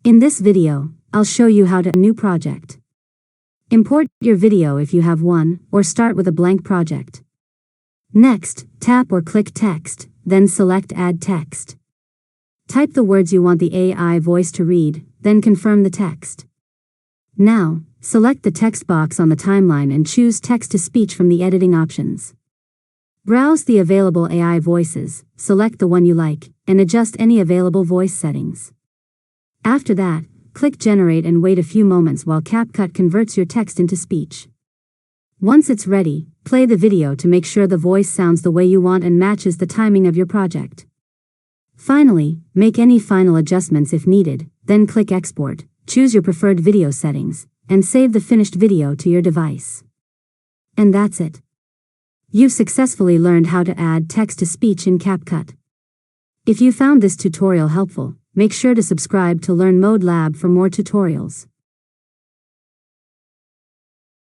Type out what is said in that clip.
In this video, I'll show you how to new project. Import your video if you have one, or start with a blank project. Next, tap or click text, then select Add Text. Type the words you want the AI voice to read, then confirm the text. Now, select the text box on the timeline and choose Text-to-Speech from the editing options. Browse the available AI voices, select the one you like, and adjust any available voice settings. After that, click Generate and wait a few moments while Capcut converts your text into speech. Once it's ready, play the video to make sure the voice sounds the way you want and matches the timing of your project. Finally, make any final adjustments if needed, then click Export, choose your preferred video settings, and save the finished video to your device. And that's it. You've successfully learned how to add text-to-speech in Capcut. If you found this tutorial helpful, make sure to subscribe to LearnModelab for more tutorials.